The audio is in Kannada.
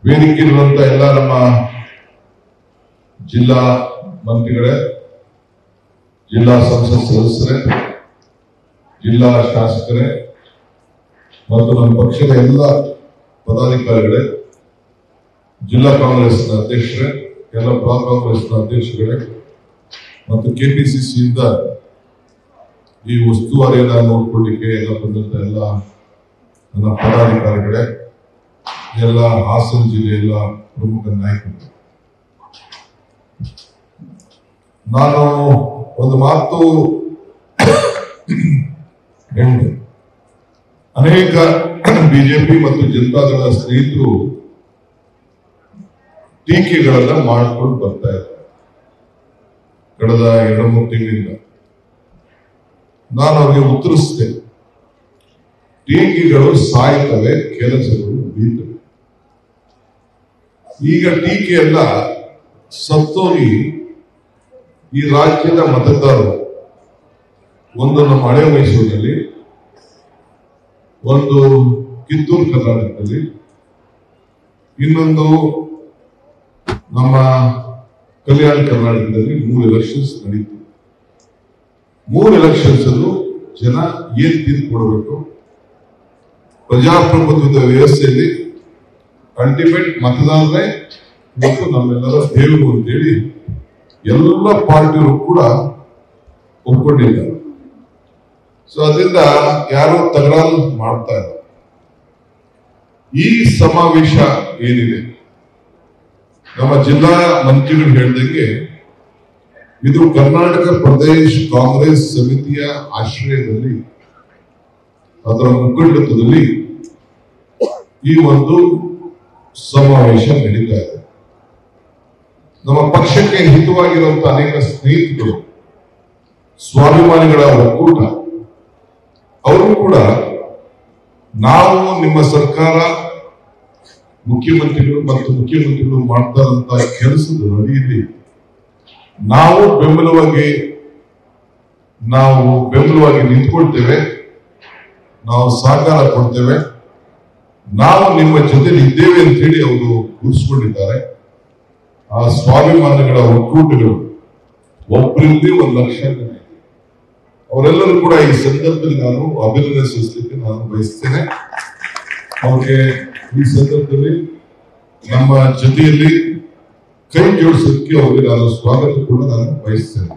ವೇದಿಕೆ ಇರುವಂತ ಎಲ್ಲ ನಮ್ಮ ಜಿಲ್ಲಾ ಮಂತ್ರಿಗಳೇ, ಜಿಲ್ಲಾ ಸಂಸತ್ ಸದಸ್ಯರೇ, ಜಿಲ್ಲಾ ಶಾಸಕರೇ ಮತ್ತು ನಮ್ಮ ಪಕ್ಷದ ಎಲ್ಲ ಪದಾಧಿಕಾರಿಗಳೇ, ಜಿಲ್ಲಾ ಕಾಂಗ್ರೆಸ್ನ ಅಧ್ಯಕ್ಷರೇ, ಎಲ್ಲ ಬ್ಲಾಕ್ ಕಾಂಗ್ರೆಸ್ನ ಅಧ್ಯಕ್ಷಗಳೇ ಮತ್ತು ಕೆಪಿಸಿಸಿಯಿಂದ ಈ ಉಸ್ತುವಾರಿಯನ್ನು ನೋಡ್ಕೊಳ್ಳಿಕ್ಕೆ ಎಲ್ಲ ಬಂದಂತ ಎಲ್ಲ ನನ್ನ ಪದಾಧಿಕಾರಿಗಳೇ, ಎಲ್ಲ ಹಾಸನ ಜಿಲ್ಲೆಯ ಪ್ರಮುಖ ನಾಯಕರು, ನಾನು ಒಂದು ಮಾತು ಹೇಳಿದೆ. ಅನೇಕ ಬಿಜೆಪಿ ಮತ್ತು ಜನತಾದಳ ಸ್ನೇಹಿತರು ಟೀಕೆಗಳನ್ನ ಮಾಡಿಕೊಂಡು ಬರ್ತಾ ಇದ್ದಾರೆ ಕಳೆದ 2-3 ತಿಂಗಳಿಂದ. ನಾನು ಅವರಿಗೆ ಉತ್ತರಿಸಿದೆ, ಟೀಕೆಗಳು ಸಾಯ್ತವೆ, ಕೆಲಸಗಳು ಬೀಳ್ತವೆ. ಈಗ ಟೀಕೆಯಲ್ಲ ಸತ್ತೋಗಿ ಈ ರಾಜ್ಯದ ಮತದಾರರು, ಒಂದು ನಮ್ಮ ಹಳೆ ಮೈಸೂರಿನಲ್ಲಿ, ಒಂದು ಕಿತ್ತೂರು ಕರ್ನಾಟಕದಲ್ಲಿ, ಇನ್ನೊಂದು ನಮ್ಮ ಕಲ್ಯಾಣ ಕರ್ನಾಟಕದಲ್ಲಿ 3 ಎಲೆಕ್ಷನ್ಸ್ ನಡೀತು. 3 ಎಲೆಕ್ಷನ್ಸ್ ಅಲ್ಲೂ ಜನ ಏನ್ ತೀರ್ಪು ಕೊಡಬೇಕು, ಪ್ರಜಾಪ್ರಭುತ್ವದ ವ್ಯವಸ್ಥೆಯಲ್ಲಿ ಅಲ್ಟಿಮೇಟ್ ಮತದಾರರೇ ಮತ್ತು ನಮ್ಮೆಲ್ಲರ ದೇವರು ಅಂತೇಳಿ ಎಲ್ಲ ಪಾರ್ಟಿಯವರು ಕೂಡ ಒಪ್ಕೊಂಡಿದ್ದಾರೆ. ಸೊ ಅದರಿಂದ ಯಾರು ತಕರಾರು ಮಾಡ್ತಾ ಇಲ್ಲ. ಈ ಸಮಾವೇಶ ಏನಿದೆ, ನಮ್ಮ ಜಿಲ್ಲಾ ಮಂತ್ರಿಗಳು ಹೇಳಿದಂಗೆ ಇದು ಕರ್ನಾಟಕ ಪ್ರದೇಶ ಕಾಂಗ್ರೆಸ್ ಸಮಿತಿಯ ಆಶ್ರಯದಲ್ಲಿ, ಅದರ ಮುಖಂಡತ್ವದಲ್ಲಿ ಈ ಒಂದು ಸಮಾವೇಶ ನಡೀತಾ ಇದೆ. ನಮ್ಮ ಪಕ್ಷಕ್ಕೆ ಹಿತವಾಗಿರುವಂತಹ ಅನೇಕ ಸ್ನೇಹಿತರು, ಸ್ವಾಭಿಮಾನಿಗಳ ಒಕ್ಕೂಟ, ಅವರು ಕೂಡ ನಾವು ನಿಮ್ಮ ಸರ್ಕಾರ, ಮುಖ್ಯಮಂತ್ರಿಗಳು ಮತ್ತು ಮುಖ್ಯಮಂತ್ರಿಗಳು ಮಾಡ್ತಾ ಇರುವಂತಹ ಕೆಲಸದ ಅಡಿಯಲ್ಲಿ ನಾವು ಬೆಂಬಲವಾಗಿ ನಿಂತ್ಕೊಳ್ತೇವೆ, ನಾವು ಸಹಕಾರ ಕೊಡ್ತೇವೆ, ನಾವು ನಿಮ್ಮ ಜೊತೆ ಇದ್ದೇವೆ ಅಂತ ಹೇಳಿ ಅವರು ಗುರುಸ್ಕೊಂಡಿದ್ದಾರೆ. ಆ ಸ್ವಾಭಿಮಾನಿಗಳ ಒಕ್ಕೂಟಗಳು ಒಬ್ಬರಿಂದ 1 ಲಕ್ಷ ಜನ, ಅವರೆಲ್ಲರೂ ಕೂಡ ಈ ಸಂದರ್ಭದಲ್ಲಿ ನಾನು ಅಭಿನಂದಿಸಲಿಕ್ಕೆ ನಾನು ಬಯಸ್ತೇನೆ. ಅವ್ರಿಗೆ ಈ ಸಂದರ್ಭದಲ್ಲಿ ನಮ್ಮ ಜೊತೆಯಲ್ಲಿ ಕೈ ಜೋಡಿಸೋದಕ್ಕೆ ಅವರಿಗೆ ನಾನು ಸ್ವಾಗತ ಕೂಡ ನಾನು ಬಯಸ್ತೇನೆ.